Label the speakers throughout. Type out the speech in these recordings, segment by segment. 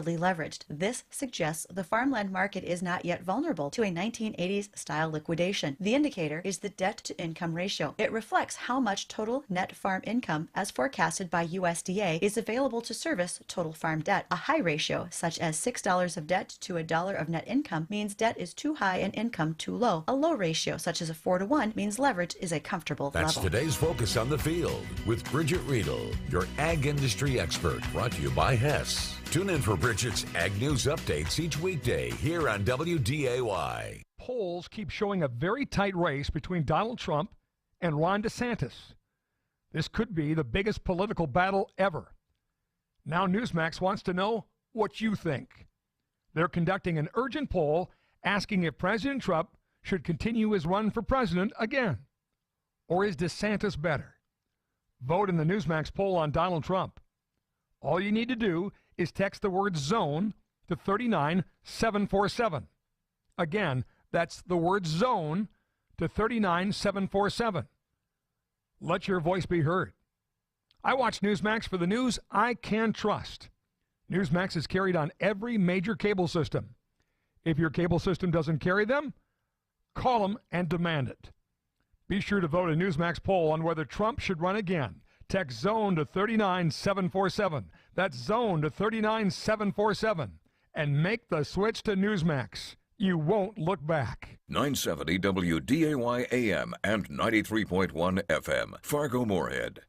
Speaker 1: leveraged. This suggests the farmland market is not yet vulnerable to a 1980s style liquidation. The indicator is the debt-to-income ratio. It reflects how much total net farm income, as forecasted by USDA, is available to service total farm debt. A high ratio, such as $6 of debt to $1 of net income, means debt is too high and income too low. A low ratio, such as a 4-to-1, means leverage is a comfortable
Speaker 2: That's
Speaker 1: level.
Speaker 2: today's Focus on the Field with Bridgette Readel, your ag industry expert, brought to you by Hess. Tune in for Bridgette's Ag News updates each weekday here on WDAY.
Speaker 3: Polls keep showing a very tight race between Donald Trump and Ron DeSantis. This could be the biggest political battle ever. Now Newsmax wants to know what you think. They're conducting an urgent poll asking if President Trump should continue his run for president again. Or is DeSantis better? Vote in the Newsmax poll on Donald Trump. All you need to do is text the word ZONE to 39747. Again, that's the word ZONE to 39747. Let your voice be heard. I watch Newsmax for the news I can trust. Newsmax is carried on every major cable system. If your cable system doesn't carry them, call them and demand it. Be sure to vote a Newsmax poll on whether Trump should run again. Text ZONE to 39747. That's ZONE to 39747. And make the switch to Newsmax. You won't look back.
Speaker 4: 970 WDAY AM and 93.1 FM. Fargo-Moorhead.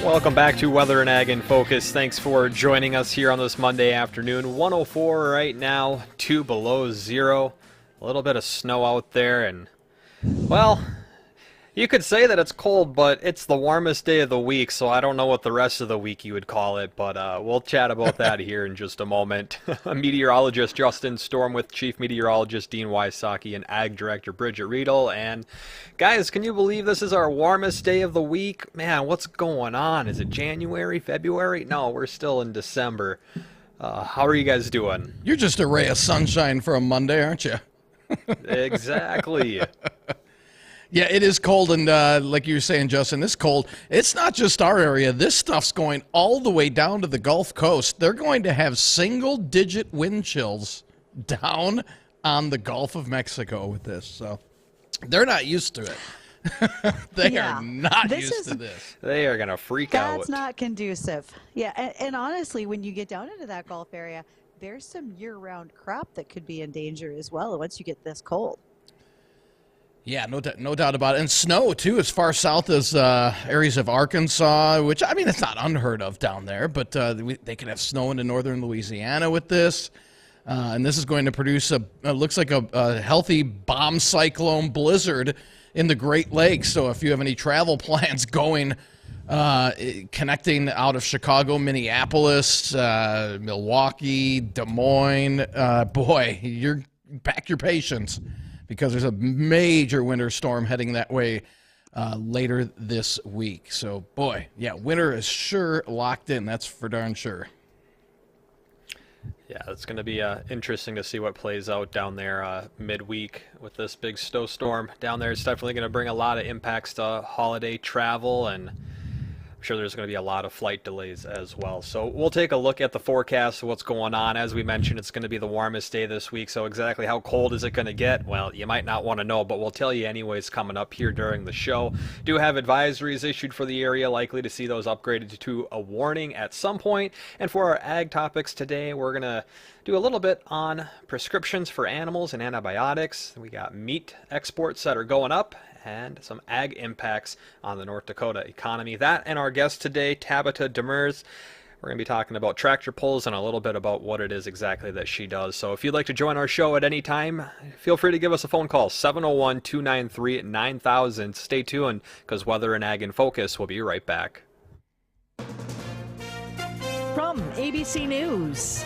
Speaker 5: Welcome back to Weather and Ag in Focus. Thanks for joining us here on this Monday afternoon. 104 right now, 2 below zero. A little bit of snow out there, and, well, you could say that it's cold, but it's the warmest day of the week, so I don't know what the rest of the week you would call it, but we'll chat about that here in just a moment. Meteorologist Justin Storm with Chief Meteorologist Dean Wysocki and Ag Director Bridgette Readel. And guys, can you believe this is our warmest day of the week? Man, what's going on? Is it January, February? No, we're still in December. How are you guys doing?
Speaker 6: You're just a ray of sunshine for a Monday, aren't you?
Speaker 5: Exactly.
Speaker 6: Yeah, it is cold, and like you were saying, Justin, it's cold. It's not just our area. This stuff's going all the way down to the Gulf Coast. They're going to have single-digit wind chills down on the Gulf of Mexico with this, so they're not used to it. They are not used to this.
Speaker 5: They are going to freak out.
Speaker 7: That's not conducive. Yeah, and honestly, when you get down into that Gulf area, there's some year-round crop that could be in danger as well once you get this cold.
Speaker 6: Yeah, no doubt about it. And snow, too, as far south as areas of Arkansas, which, I mean, it's not unheard of down there, but they can have snow into northern Louisiana with this. And this is going to produce looks like a healthy bomb cyclone blizzard in the Great Lakes. So if you have any travel plans going, connecting out of Chicago, Minneapolis, Milwaukee, Des Moines, boy, you're pack your patience, because there's a major winter storm heading that way later this week. So, boy, yeah, winter is sure locked in. That's for darn sure.
Speaker 5: Yeah, it's going to be interesting to see what plays out down there midweek with this big snowstorm down there. It's definitely going to bring a lot of impacts to holiday travel, and I'm sure there's going to be a lot of flight delays as well. So we'll take a look at the forecast of what's going on. As we mentioned, it's going to be the warmest day this week. So exactly how cold is it going to get? Well, you might not want to know, but we'll tell you anyways coming up here during the show. Do have advisories issued for the area, likely to see those upgraded to a warning at some point. And for our ag topics today, we're going to do a little bit on prescriptions for animals and antibiotics. We got meat exports that are going up, and some ag impacts on the North Dakota economy. That and our guest today, Tabita Demers. We're going to be talking about tractor pulls and a little bit about what it is exactly that she does. So if you'd like to join our show at any time, feel free to give us a phone call, 701-293-9000. Stay tuned, because Weather and Ag in Focus will be right back.
Speaker 8: From ABC News,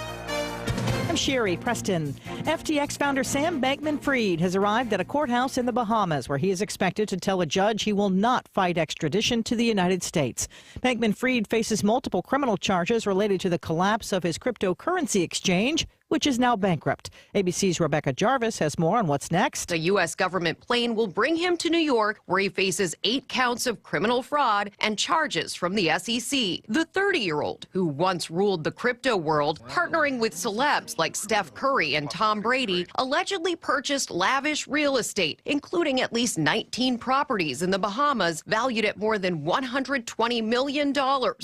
Speaker 8: I'm Sherry Preston. FTX founder Sam Bankman-Fried has arrived at a courthouse in the Bahamas, where he is expected to tell a judge he will not fight extradition to the United States. Bankman-Fried faces multiple criminal charges related to the collapse of his cryptocurrency exchange, which is now bankrupt. ABC's Rebecca Jarvis has more on what's next.
Speaker 9: A U.S. government plane will bring him to New York, where he faces 8 counts of criminal fraud and charges from the SEC. The 30-year-old, who once ruled the crypto world, partnering with celebs like Steph Curry and Tom Brady, allegedly purchased lavish real estate, including at least 19 properties in the Bahamas, valued at more than $120 million.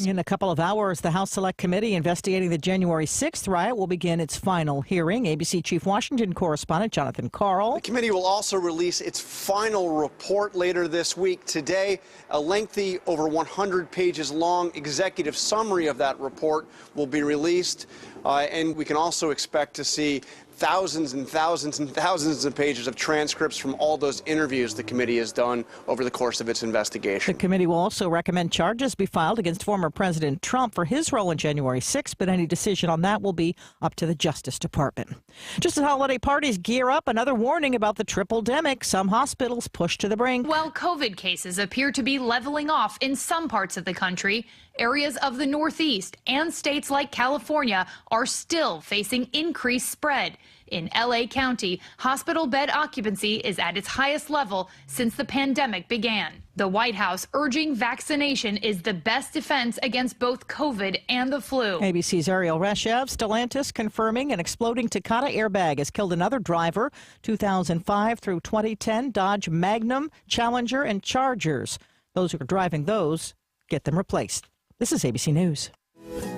Speaker 8: In a couple of hours, the House Select Committee investigating the January 6th riot will begin its final hearing. ABC Chief Washington correspondent Jonathan Karl.
Speaker 10: The committee will also release its final report later this week. Today, a lengthy, over 100 pages long executive summary of that report will be released. And we can also expect to see thousands and thousands and thousands of pages of transcripts from all those interviews the committee has done over the course of its investigation.
Speaker 8: The committee will also recommend charges be filed against former President Trump for his role in January 6th, but any decision on that will be up to the Justice Department. Just as holiday parties gear up, another warning about the triple-demic. Some hospitals push to the brink.
Speaker 11: While COVID cases appear to be leveling off in some parts of the country, areas of the Northeast and states like California are still facing increased spread. In LA County, hospital bed occupancy is at its highest level since the pandemic began. The White House urging vaccination is the best defense against both COVID and the flu.
Speaker 8: ABC's Ariel Reshev. Stellantis confirming an exploding Takata airbag has killed another driver. 2005 through 2010, Dodge Magnum, Challenger, and Chargers. Those who are driving those, get them replaced. This is ABC News.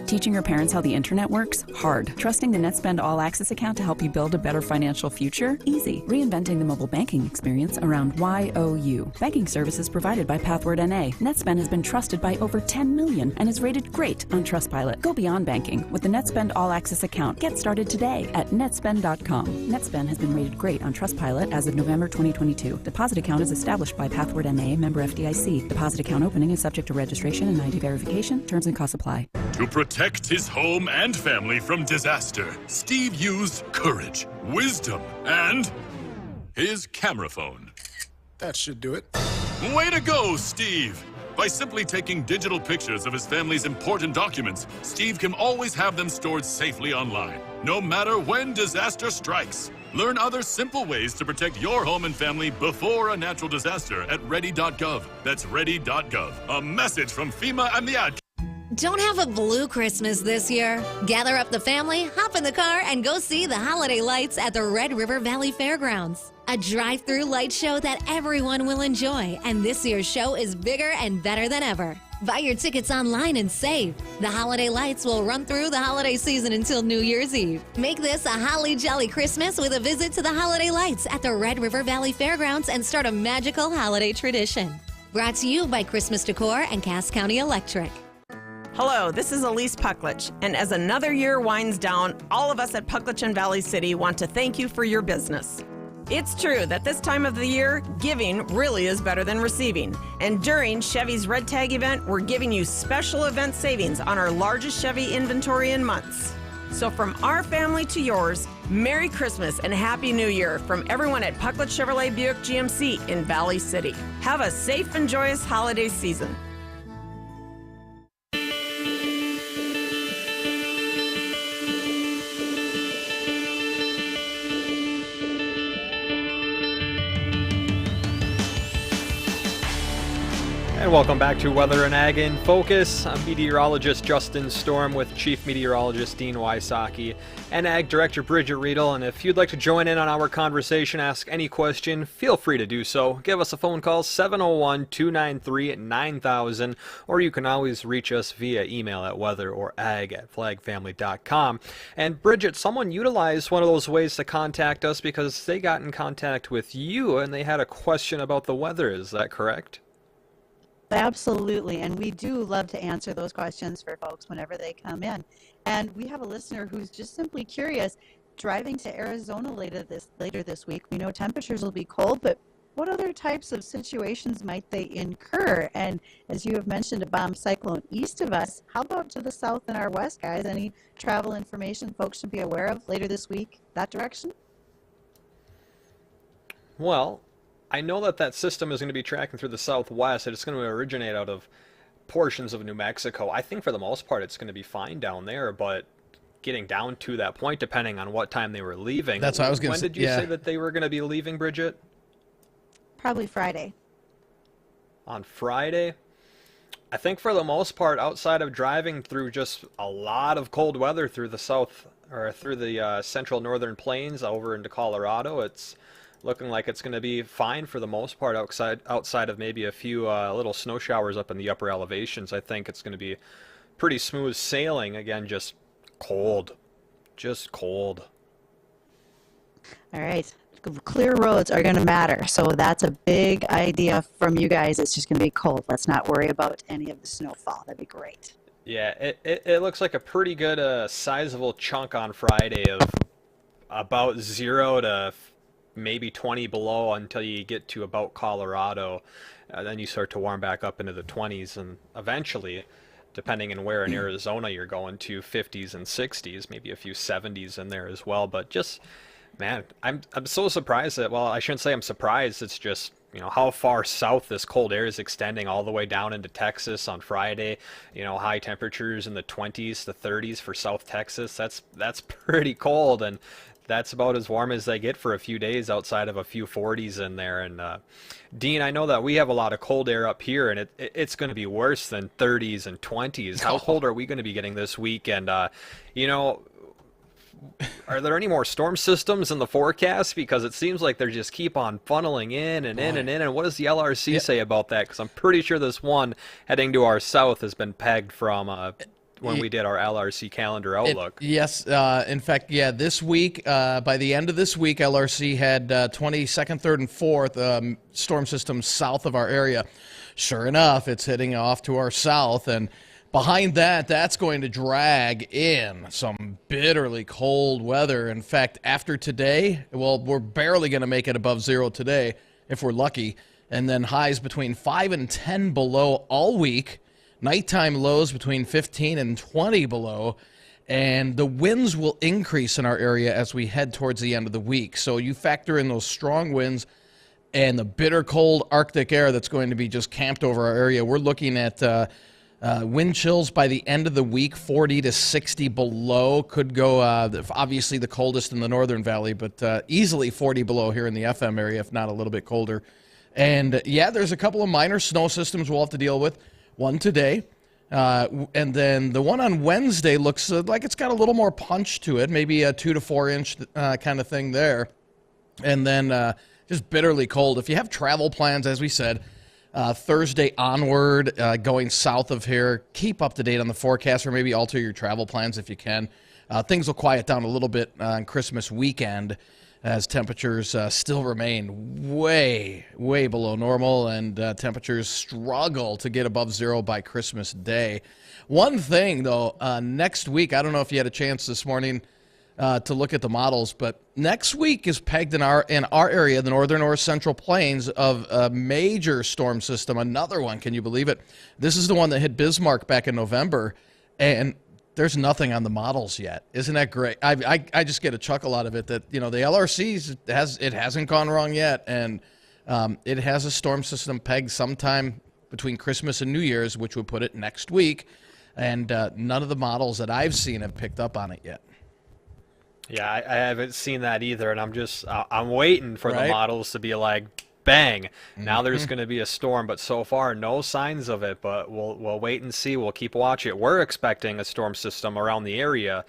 Speaker 12: Teaching your parents how the internet works? Hard. Trusting the NetSpend All Access account to help you build a better financial future? Easy. Reinventing the mobile banking experience around YOU. Banking services provided by Pathword NA. NetSpend has been trusted by over 10 million and is rated great on Trustpilot. Go beyond banking with the NetSpend All Access account. Get started today at netspend.com. NetSpend has been rated great on Trustpilot as of November 2022. Deposit account is established by Pathword NA, member FDIC. Deposit account opening is subject to registration and ID verification. Terms and costs apply.
Speaker 13: To protect his home and family from disaster, Steve used courage, wisdom, and his camera phone.
Speaker 14: That should do it.
Speaker 13: Way to go, Steve! By simply taking digital pictures of his family's important documents, Steve can always have them stored safely online, no matter when disaster strikes. Learn other simple ways to protect your home and family before a natural disaster at ready.gov. That's ready.gov. A message from FEMA and the ad.
Speaker 15: Don't have a blue Christmas this year? Gather up the family, hop in the car, and go see the holiday lights at the Red River Valley Fairgrounds. A drive-through light show that everyone will enjoy, and this year's show is bigger and better than ever. Buy your tickets online and save. The holiday lights will run through the holiday season until New Year's Eve. Make this a holly jolly Christmas with a visit to the holiday lights at the Red River Valley Fairgrounds and start a magical holiday tradition. Brought to you by Christmas Decor and Cass County Electric.
Speaker 16: Hello, this is Elise Pucklich, and as another year winds down, all of us at Pucklich and Valley City want to thank you for your business. It's true that this time of the year, giving really is better than receiving. And during Chevy's Red Tag event, we're giving you special event savings on our largest Chevy inventory in months. So from our family to yours, Merry Christmas and Happy New Year from everyone at Pucklich Chevrolet Buick GMC in Valley City. Have a safe and joyous holiday season.
Speaker 5: And welcome back to Weather and Ag in Focus. I'm meteorologist Justin Storm with Chief Meteorologist Dean Wysocki and Ag Director Bridgette Readel. And if you'd like to join in on our conversation, ask any question, feel free to do so. Give us a phone call, 701-293-9000, or you can always reach us via email at weatherorag@flagfamily.com. And Bridgette, someone utilized one of those ways to contact us because they got in contact with you and they had a question about the weather. Is that correct?
Speaker 7: Absolutely, and we do love to answer those questions for folks whenever they come in. And we have a listener who's just simply curious, driving to Arizona later this week. We know temperatures will be cold, but what other types of situations might they incur? And as you have mentioned, a bomb cyclone east of us. How about to the south and our west, guys? Any travel information folks should be aware of later this week, that direction?
Speaker 5: Well, I know that system is going to be tracking through the southwest. It's going to originate out of portions of New Mexico. I think for the most part it's going to be fine down there, but getting down to that point, depending on what time they were leaving.
Speaker 6: That's what I was going to say.
Speaker 5: When did you say that they were going to be leaving, Bridgette?
Speaker 7: Probably Friday.
Speaker 5: On Friday? I think for the most part, outside of driving through just a lot of cold weather through the south or through the central northern plains over into Colorado, it's looking like it's going to be fine for the most part outside of maybe a few little snow showers up in the upper elevations. I think it's going to be pretty smooth sailing. Again, just cold. Just cold.
Speaker 7: All right. Clear roads are going to matter. So that's a big idea from you guys. It's just going to be cold. Let's not worry about any of the snowfall. That'd be great.
Speaker 5: Yeah, it looks like a pretty good sizable chunk on Friday of about 0 to maybe 20 below until you get to about Colorado. Then you start to warm back up into the 20s, and eventually, depending on where in Arizona you're going to, 50s and 60s, maybe a few 70s in there as well. But just, man, I'm so surprised that, well, I shouldn't say I'm surprised. It's just, you know, how far south this cold air is extending all the way down into Texas on Friday. You know, high temperatures in the 20s to 30s for South Texas. That's pretty cold, and that's about as warm as they get for a few days outside of a few 40s in there. And Dean, I know that we have a lot of cold air up here, and it's going to be worse than 30s and 20s. How cold are we going to be getting this week? And, you know, are there any more storm systems in the forecast? Because it seems like they just keep on funneling in and in and in. And what does the LRC say about that? Because I'm pretty sure this one heading to our south has been pegged from when we did our LRC calendar outlook.
Speaker 6: Yes. In fact, yeah, this week, by the end of this week, LRC had 22nd, 3rd, and 4th storm systems south of our area. Sure enough, it's heading off to our south, and behind that, that's going to drag in some bitterly cold weather. In fact, after today, well, we're barely going to make it above 0 today, if we're lucky, and then highs between 5 and 10 below all week. Nighttime lows between 15 and 20 below, and the winds will increase in our area as we head towards the end of the week. So you factor in those strong winds and the bitter cold Arctic air that's going to be just camped over our area. We're looking at wind chills by the end of the week, 40 to 60 below. Could go, obviously, the coldest in the Northern Valley, but easily 40 below here in the FM area, if not a little bit colder. And, yeah, there's a couple of minor snow systems we'll have to deal with. One today, and then the one on Wednesday looks like it's got a little more punch to it, maybe a 2 to 4 inch kind of thing there. And then just bitterly cold. If you have travel plans, as we said, Thursday onward, going south of here, keep up to date on the forecast, or maybe alter your travel plans if you can. Things will quiet down a little bit on Christmas weekend, as temperatures still remain way below normal, and temperatures struggle to get above 0 by Christmas Day. One thing, though, next week, I don't know if you had a chance this morning to look at the models, but next week is pegged in our area, the northern or central plains, of a major storm system, another one, can you believe it? This is the one that hit Bismarck back in November, and there's nothing on the models yet. Isn't that great? I just get a chuckle out of it that, you know, the LRC's hasn't gone wrong yet, and it has a storm system pegged sometime between Christmas and New Year's, which would put it next week, and none of the models that I've seen have picked up on it yet.
Speaker 5: Yeah, I haven't seen that either, and I'm waiting for the models to be like, bang, now there's going to be a storm, but so far no signs of it. But we'll wait and see. We'll keep watching. We're expecting a storm system around the area.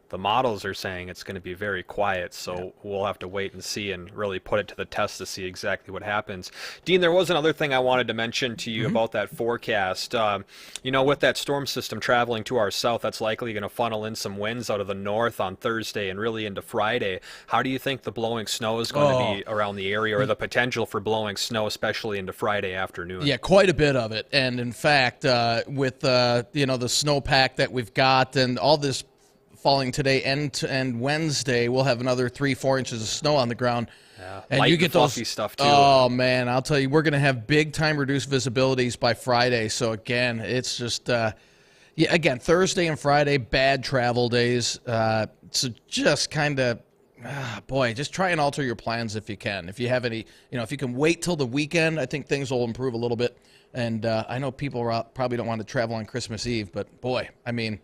Speaker 5: The models are saying it's going to be very quiet, so we'll have to wait and see and really put it to the test to see exactly what happens. Dean, there was another thing I wanted to mention to you about that forecast. You know, with that storm system traveling to our south, that's likely going to funnel in some winds out of the north on Thursday and really into Friday. How do you think the blowing snow is going to be around the area, or the potential for blowing snow, especially into Friday afternoon?
Speaker 6: Yeah, quite a bit of it. And in fact, with you know, the snowpack that we've got and all this falling today and Wednesday, we'll have another 3-4 inches of snow on the ground.
Speaker 5: Yeah,
Speaker 6: and
Speaker 5: light
Speaker 6: you get
Speaker 5: fluffy
Speaker 6: those
Speaker 5: stuff too.
Speaker 6: Oh man, I'll tell you, we're going to have big time reduced visibilities by Friday. So again, it's just again, Thursday and Friday, bad travel days. So just kind of just try and alter your plans if you can. If you have any, you know, if you can wait till the weekend, I think things will improve a little bit. And I know people probably don't want to travel on Christmas Eve, but boy, I mean,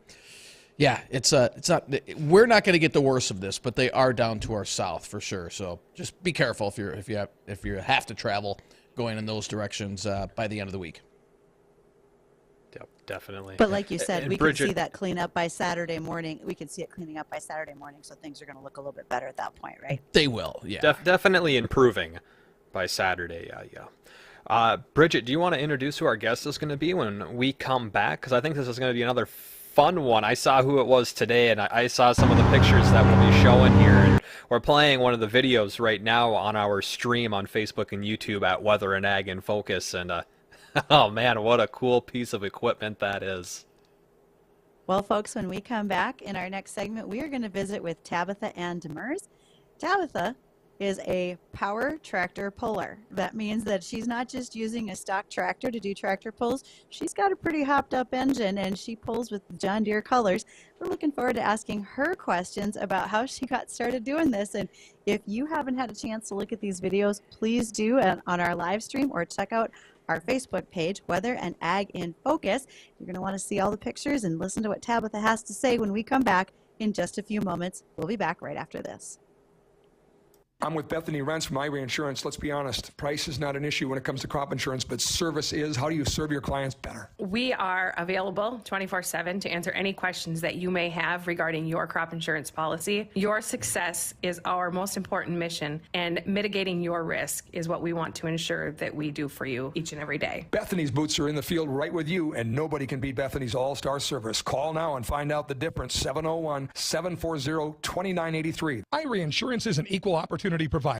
Speaker 6: Yeah, it's not. We're not going to get the worst of this, but they are down to our south for sure. So just be careful if you have to travel going in those directions by the end of the week.
Speaker 5: Yep, definitely.
Speaker 7: But like you said,
Speaker 5: And
Speaker 7: we
Speaker 5: Bridgette,
Speaker 7: can see that cleanup by Saturday morning. We can see it cleaning up by Saturday morning, so things are going to look a little bit better at that point, right?
Speaker 6: They will, yeah.
Speaker 5: Definitely improving by Saturday. Yeah. Bridgette, do you want to introduce who our guest is going to be when we come back? Because I think this is going to be another fun one. I saw who it was today, and I saw some of the pictures that we'll be showing here. And we're playing one of the videos right now on our stream on Facebook and YouTube at Weather and Ag in Focus. And oh man, what a cool piece of equipment that is.
Speaker 7: Well, folks, when we come back in our next segment, we are going to visit with Tabitha Demers. Tabitha is a power tractor puller. That means that she's not just using a stock tractor to do tractor pulls. She's got a pretty hopped up engine, and she pulls with John Deere colors. We're looking forward to asking her questions about how she got started doing this. And if you haven't had a chance to look at these videos, please do on our live stream or check out our Facebook page, Weather and Ag in Focus. You're going to want to see all the pictures and listen to what Tabitha has to say when we come back in just a few moments. We'll be back right after this.
Speaker 17: I'm with Bethany Rents from Ivory Insurance. Let's be honest, price is not an issue when it comes to crop insurance, but service is. How do you serve your clients better?
Speaker 18: We are available 24/7 to answer any questions that you may have regarding your crop insurance policy. Your success is our most important mission, and mitigating your risk is what we want to ensure that we do for you each and every day.
Speaker 17: Bethany's boots are in the field right with you, and nobody can beat Bethany's all-star service. Call now and find out the difference. 701-740-2983.
Speaker 3: Ivory Insurance is an equal opportunity provider.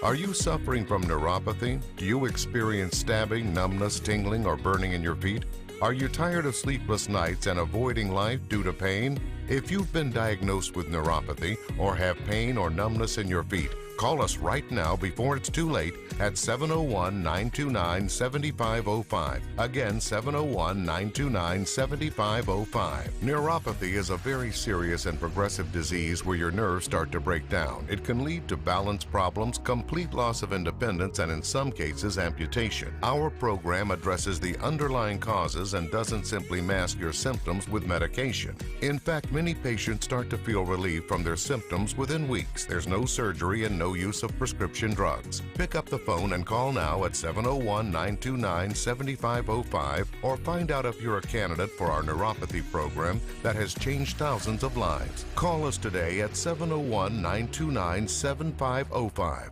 Speaker 19: Are you suffering from neuropathy? Do you experience stabbing, numbness, tingling, or burning in your feet? Are you tired of sleepless nights and avoiding life due to pain? If you've been diagnosed with neuropathy or have pain or numbness in your feet, call us right now before it's too late at 701-929-7505. Again, 701-929-7505. Neuropathy is a very serious and progressive disease where your nerves start to break down. It can lead to balance problems, complete loss of independence, and in some cases, amputation. Our program addresses the underlying causes and doesn't simply mask your symptoms with medication. In fact, many patients start to feel relief from their symptoms within weeks. There's no surgery and no use of prescription drugs. Pick up the phone and call now at 701-929-7505 or find out if you're a candidate for our neuropathy program that has changed thousands of lives. Call us today at 701-929-7505.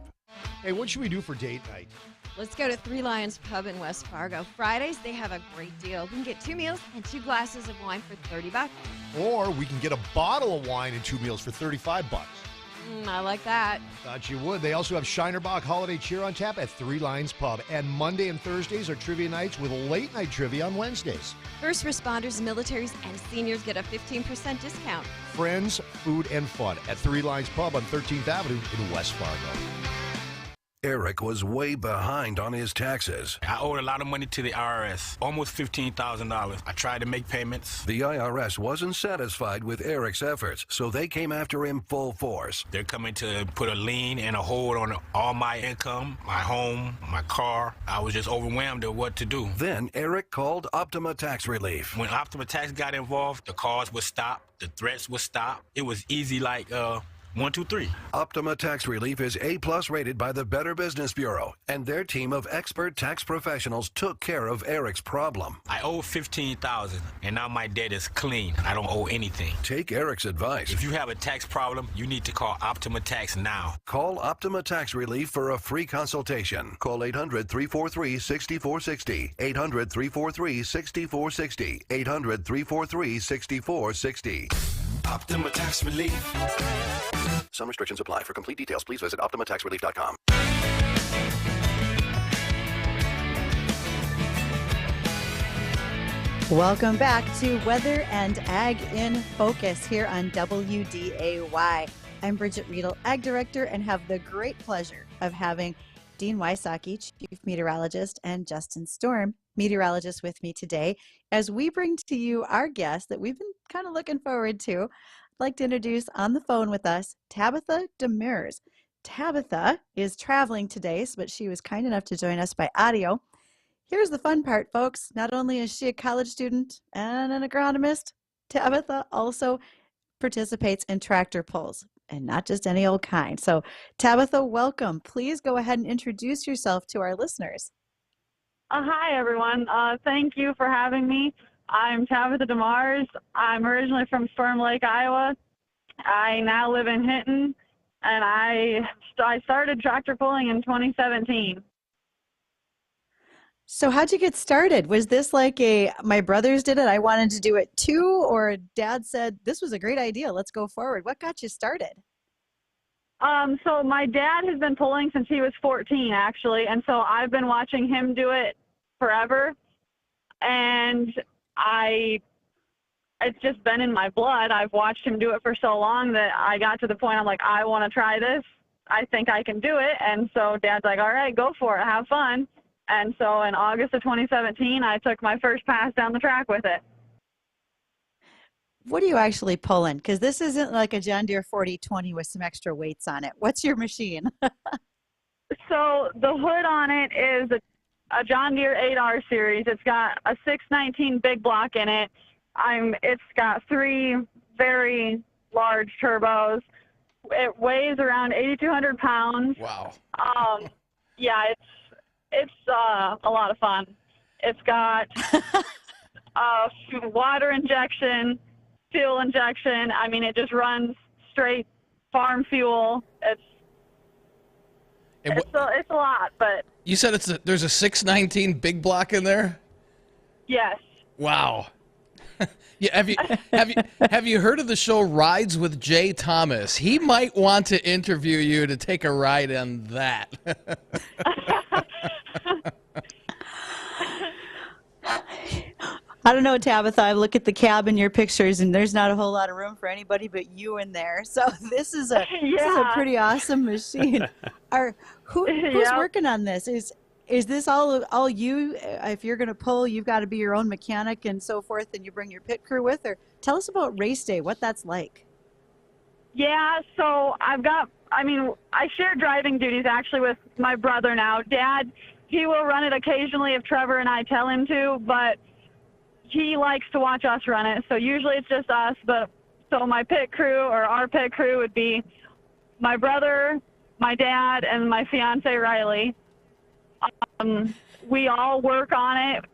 Speaker 20: Hey, what should we do for date night?
Speaker 21: Let's go to Three Lions Pub in West Fargo. Fridays, they have a great deal. We can get 2 meals and 2 glasses of wine for $30.
Speaker 20: Or we can get a bottle of wine and 2 meals for $35.
Speaker 21: I like that.
Speaker 20: Thought you would. They also have Shinerbach Holiday Cheer on tap at Three Lions Pub. And Monday and Thursdays are trivia nights with late night trivia on Wednesdays.
Speaker 21: First responders, militaries, and seniors get a 15% discount.
Speaker 20: Friends, food, and fun at Three Lions Pub on 13th Avenue in West Fargo.
Speaker 22: Eric was way behind on his taxes.
Speaker 23: I owed a lot of money to the IRS, almost $15,000. I tried to make payments.
Speaker 22: The IRS wasn't satisfied with Eric's efforts, so they came after him full force.
Speaker 23: They're coming to put a lien and a hold on all my income, my home, my car. I was just overwhelmed at what to do.
Speaker 22: Then Eric called Optima Tax Relief.
Speaker 23: When Optima Tax got involved, the calls would stop, the threats would stop. It was easy like, 1, 2, 3.
Speaker 22: Optima Tax Relief is A+ rated by the Better Business Bureau, and their team of expert tax professionals took care of Eric's problem.
Speaker 23: I owe $15,000, and now my debt is clean. I don't owe anything.
Speaker 22: Take Eric's advice.
Speaker 23: If you have a tax problem, you need to call Optima Tax now.
Speaker 22: Call Optima Tax Relief for a free consultation. Call 800-343-6460. 800-343-6460. 800-343-6460.
Speaker 23: Optima Tax Relief.
Speaker 22: Some restrictions apply. For complete details, please visit OptimaTaxRelief.com.
Speaker 7: Welcome back to Weather and Ag in Focus here on WDAY. I'm Bridgette Readel, Ag Director, and have the great pleasure of having Dean Wysocki, Chief Meteorologist, and Justin Storm, Meteorologist, with me today as we bring to you our guest that we've been kind of looking forward to. I'd like to introduce on the phone with us Tabitha Demers. Tabitha is traveling today, but she was kind enough to join us by audio. Here's the fun part, folks. Not only is she a college student and an agronomist, Tabitha also participates in tractor pulls, and not just any old kind. So, Tabitha, welcome. Please go ahead and introduce yourself to our listeners.
Speaker 1: Hi, everyone. Thank you for having me. I'm Tabita Demers. I'm originally from Storm Lake, Iowa. I now live in Hinton, and I started tractor pulling in 2017.
Speaker 7: So how'd you get started? Was this like my brothers did it, I wanted to do it too, or Dad said, this was a great idea, let's go forward? What got you started?
Speaker 1: So my dad has been pulling since he was 14, actually, and so I've been watching him do it forever, and it's just been in my blood. I've watched him do it for so long that I got to the point I'm like, I want to try this. I think I can do it. And so Dad's like, all right, go for it. Have fun. And so in August of 2017, I took my first pass down the track with it.
Speaker 7: What are you actually pulling? Because this isn't like a John Deere 4020 with some extra weights on it. What's your machine?
Speaker 1: So the hood on it is a John Deere 8R series. It's got a 619 big block in it. It's got 3 very large turbos. It weighs around 8,200 pounds.
Speaker 6: Wow.
Speaker 1: Yeah, it's a lot of fun. It's got water injection, fuel injection. I mean, it just runs straight farm fuel. It's a lot, but
Speaker 6: You said there's a 619 big block in there?
Speaker 1: yes.
Speaker 6: Wow. Yeah, have you heard of the show Rides with Jay Thomas? He might want to interview you to take a ride on that.
Speaker 7: I don't know, Tabitha. I look at the cab in your pictures, and there's not a whole lot of room for anybody but you in there. So this is a pretty awesome machine. Who's working on this? Is this all you? If you're going to pull, you've got to be your own mechanic and so forth, and you bring your pit crew with? Or tell us about race day, what that's like.
Speaker 1: Yeah, so I share driving duties actually with my brother now. Dad, he will run it occasionally if Trevor and I tell him to, but he likes to watch us run it. So usually it's just us, so my pit crew or our pit crew would be my brother, my dad, and my fiance Riley. We all work on it.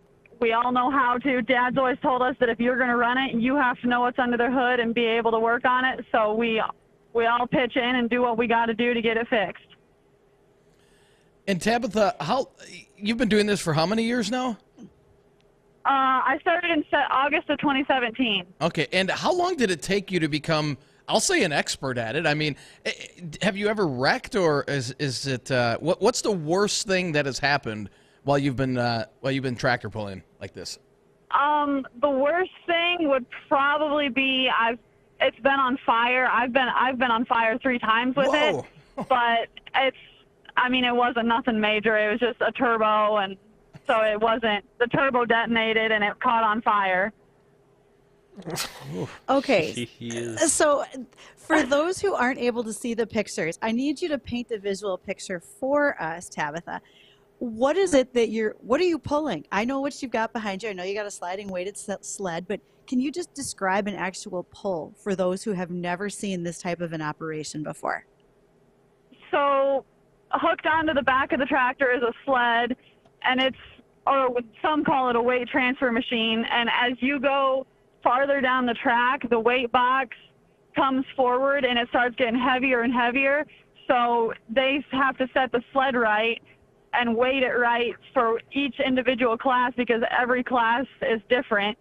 Speaker 1: We all know how to. Dad's always told us that if you're going to run it, you have to know what's under the hood and be able to work on it. So we all pitch in and do what we got to do to get it fixed.
Speaker 6: And Tabitha, you've been doing this for how many years now?
Speaker 1: I started in August of 2017.
Speaker 6: Okay, and how long did it take you to become, I'll say, an expert at it? I mean, have you ever wrecked, or is it what's the worst thing that has happened while you've been tractor pulling like this?
Speaker 1: The worst thing would probably be it's been on fire. I've been on fire 3 times with it, but it wasn't nothing major. It was just a turbo, and so it wasn't, the turbo detonated and it caught on fire.
Speaker 7: Okay, so for those who aren't able to see the pictures, I need you to paint a visual picture for us, Tabitha. What is it what are you pulling? I know what you've got behind you. I know you got a sliding weighted sled, but can you just describe an actual pull for those who have never seen this type of an operation before?
Speaker 1: So hooked onto the back of the tractor is a sled, and some call it a weight transfer machine. And as you go farther down the track, the weight box comes forward and it starts getting heavier and heavier. So they have to set the sled right and weight it right for each individual class, because every class is different.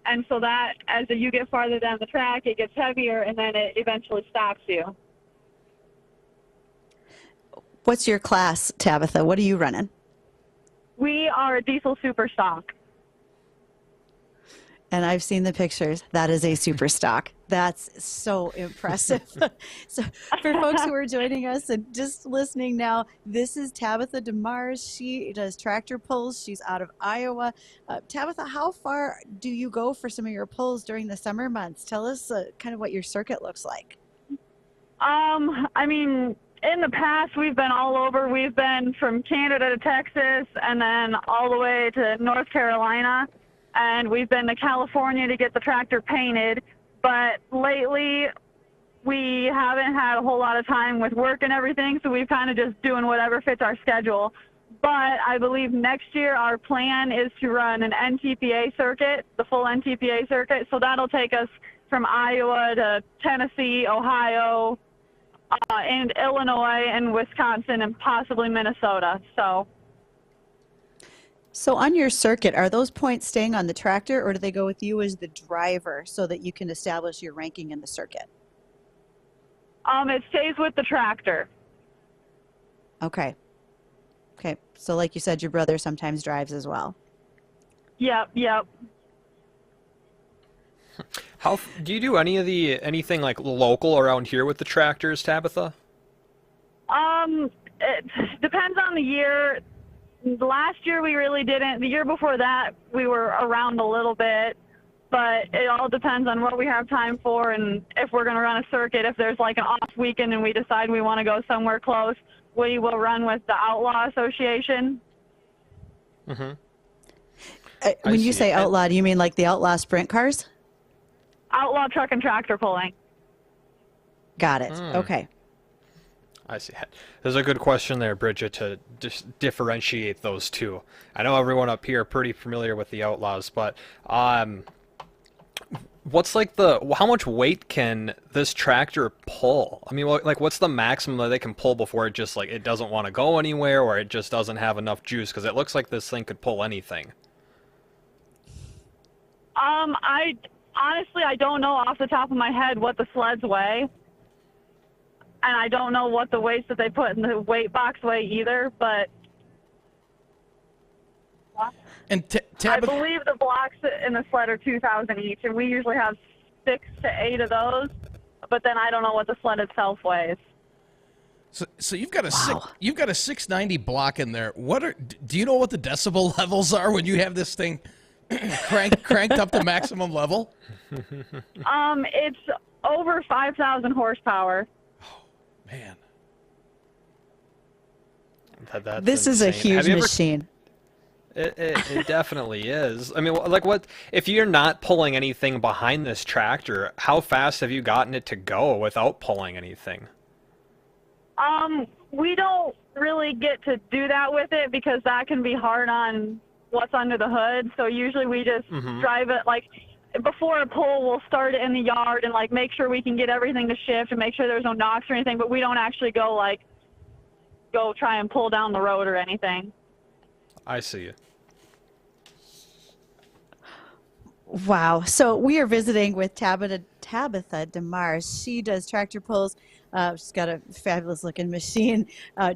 Speaker 1: And so that as you get farther down the track, it gets heavier, and then it eventually stops you.
Speaker 7: What's your class, Tabitha? What are you running?
Speaker 1: We are a diesel super stock.
Speaker 7: And I've seen the pictures. That is a super stock. That's so impressive. So for folks who are joining us and just listening now, this is Tabitha Demers. She does tractor pulls. She's out of Iowa. Tabitha, how far do you go for some of your pulls during the summer months? Tell us kind of what your circuit looks like.
Speaker 1: In the past, we've been all over. We've been from Canada to Texas and then all the way to North Carolina. and we've been to California to get the tractor painted. But lately, we haven't had a whole lot of time with work and everything, so we've kind of just doing whatever fits our schedule. But I believe next year our plan is to run an NTPA circuit, the full NTPA circuit. So that'll take us from Iowa to Tennessee, Ohio, and Illinois and Wisconsin and possibly Minnesota.
Speaker 7: So on your circuit, are those points staying on the tractor, or do they go with you as the driver so that you can establish your ranking in the circuit?
Speaker 1: It stays with the tractor.
Speaker 7: Okay. Okay. So like you said, your brother sometimes drives as well.
Speaker 1: Yep.
Speaker 5: How do you do anything like local around here with the tractors, Tabitha?
Speaker 1: It depends on the year. Last year we really didn't. The year before that we were around a little bit, but it all depends on what we have time for and if we're going to run a circuit. If there's like an off weekend and we decide we want to go somewhere close, we will run with the Outlaw Association.
Speaker 5: Mm-hmm.
Speaker 7: When you say outlaw, do you mean like the outlaw sprint cars?
Speaker 1: Outlaw truck and tractor pulling.
Speaker 7: Got it. Okay.
Speaker 5: I see. There's a good question there, Bridgette, to just differentiate those two. I know everyone up here pretty familiar with the Outlaws, but what's like how much weight can this tractor pull? I mean, like what's the maximum that they can pull before it just like it doesn't want to go anywhere, or it just doesn't have enough juice? Because it looks like this thing could pull anything.
Speaker 1: I don't know off the top of my head what the sleds weigh. And I don't know what the weights that they put in the weight box weigh either, but
Speaker 6: And
Speaker 1: I believe the blocks in the sled are 2,000 each, and we usually have 6 to 8 of those, but then I don't know what the sled itself weighs.
Speaker 6: So you've got a 690 block in there. Do you know what the decibel levels are when you have this thing cranked up to maximum level?
Speaker 1: It's over 5,000 horsepower.
Speaker 6: Man.
Speaker 5: That's
Speaker 7: this
Speaker 5: insane.
Speaker 7: is a huge machine.
Speaker 5: It definitely is. I mean, like what if you're not pulling anything behind this tractor, how fast have you gotten it to go without pulling anything?
Speaker 1: We don't really get to do that with it because that can be hard on what's under the hood. So usually we just drive it like before a pull, we'll start it in the yard and like make sure we can get everything to shift and make sure there's no knocks or anything, but we don't actually go try and pull down the road or anything.
Speaker 5: I see you.
Speaker 7: Wow. So we are visiting with Tabitha Demers. She does tractor pulls. She's got a fabulous looking machine.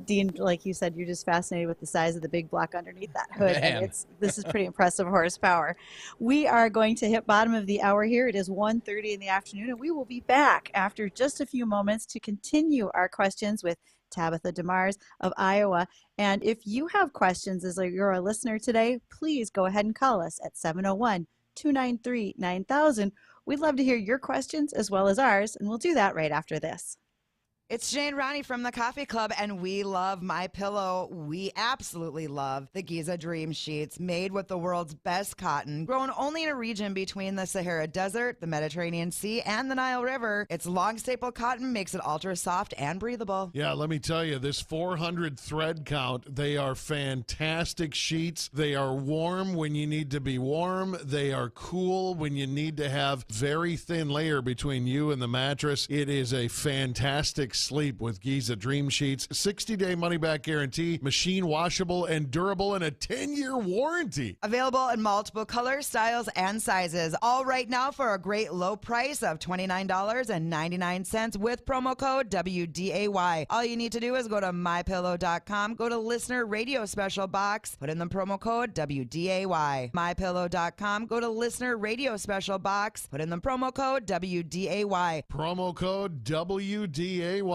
Speaker 7: Dean, like you said, you're just fascinated with the size of the big block underneath that hood. And this is pretty impressive horsepower. We are going to hit bottom of the hour here. It is 1:30 in the afternoon, and we will be back after just a few moments to continue our questions with Tabitha Demers of Iowa. And if you have questions as you're a listener today, please go ahead and call us at 701-293-9000. We'd love to hear your questions as well as ours, and we'll do that right after this.
Speaker 2: It's Jane Ronnie from the Coffee Club, and we love MyPillow. We absolutely love the Giza Dream Sheets, made with the world's best cotton, grown only in a region between the Sahara Desert, the Mediterranean Sea, and the Nile River. Its long staple cotton makes it ultra soft and breathable.
Speaker 4: Yeah, let me tell you, this 400 thread count, they are fantastic sheets. They are warm when you need to be warm. They are cool when you need to have very thin layer between you and the mattress. It is a fantastic sleep with Giza Dream Sheets. 60-day money-back guarantee, machine washable and durable, and a 10-year warranty.
Speaker 2: Available in multiple colors, styles, and sizes. All right now for a great low price of $29.99 with promo code WDAY. All you need to do is go to MyPillow.com, go to Listener Radio Special Box, put in the promo code WDAY. MyPillow.com, go to Listener Radio Special Box, put in the promo code WDAY.
Speaker 4: Promo code WDAY.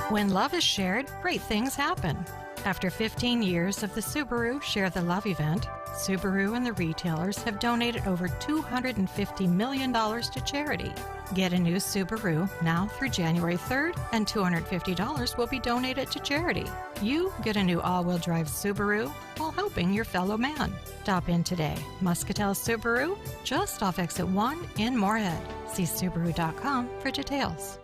Speaker 9: When love is shared, great things happen. After 15 years of the Subaru Share the Love event, Subaru and the retailers have donated over $250 million to charity. Get a new Subaru now through January 3rd, and $250 will be donated to charity. You get a new all-wheel drive Subaru while helping your fellow man. Stop in today. Muscatel Subaru, just off exit 1 in Moorhead. See Subaru.com for details.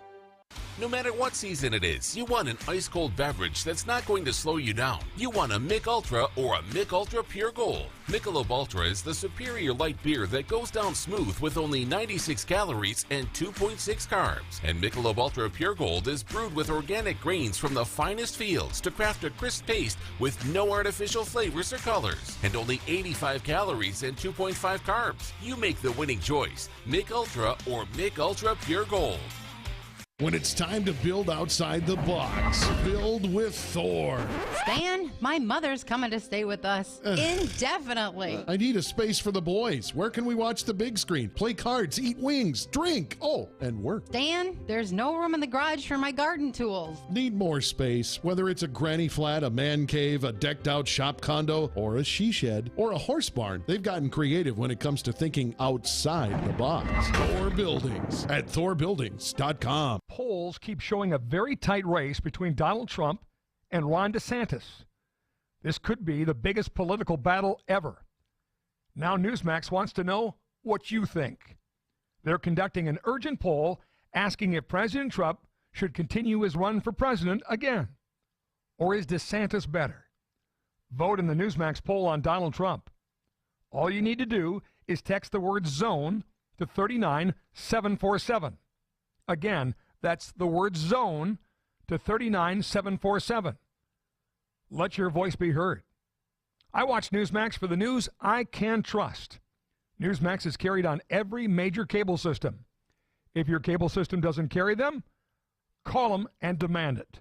Speaker 8: No matter what season it is, you want an ice-cold beverage that's not going to slow you down. You want a Mick Ultra or a Mick Ultra Pure Gold. Michelob Ultra is the superior light beer that goes down smooth with only 96 calories and 2.6 carbs. And Michelob Ultra Pure Gold is brewed with organic grains from the finest fields to craft a crisp taste with no artificial flavors or colors. And only 85 calories and 2.5 carbs. You make the winning choice. Mick Ultra or Mick Ultra Pure Gold.
Speaker 4: When it's time to build outside the box, build with Thor.
Speaker 10: Stan, my mother's coming to stay with us indefinitely.
Speaker 4: I need a space for the boys. Where can we watch the big screen, play cards, eat wings, drink, and work?
Speaker 10: Stan, there's no room in the garage for my garden tools.
Speaker 4: Need more space, whether it's a granny flat, a man cave, a decked out shop condo, or a she shed, or a horse barn. They've gotten creative when it comes to thinking outside the box. Thor Buildings at thorbuildings.com.
Speaker 3: Polls keep showing a very tight race between Donald Trump and Ron DeSantis. This could be the biggest political battle ever. Now Newsmax wants to know what you think. They're conducting an urgent poll asking if President Trump should continue his run for president again. Or is DeSantis better? Vote in the Newsmax poll on Donald Trump. All you need to do is text the word ZONE to 39747. Again, that's the word ZONE to 39747. Let your voice be heard. I watch Newsmax for the news I can trust. Newsmax is carried on every major cable system. If your cable system doesn't carry them, call them and demand it.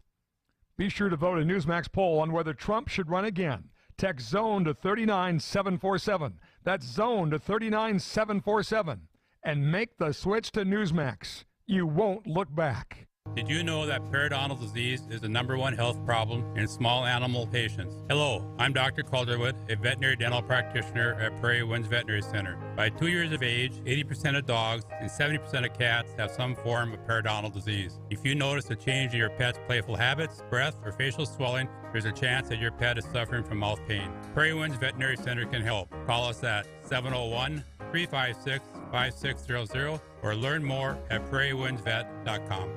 Speaker 3: Be sure to vote a Newsmax poll on whether Trump should run again. Text ZONE to 39747. That's ZONE to 39747. And make the switch to Newsmax. You won't look back.
Speaker 11: Did you know that periodontal disease is the #1 health problem in small animal patients? Hello, I'm Dr. Calderwood, a veterinary dental practitioner at Prairie Winds Veterinary Center. By 2 years of age, 80% of dogs and 70% of cats have some form of periodontal disease. If you notice a change in your pet's playful habits, breath, or facial swelling, there's a chance that your pet is suffering from mouth pain. Prairie Winds Veterinary Center can help. Call us at 701-356-5600 or learn more at prairiewindsvet.com.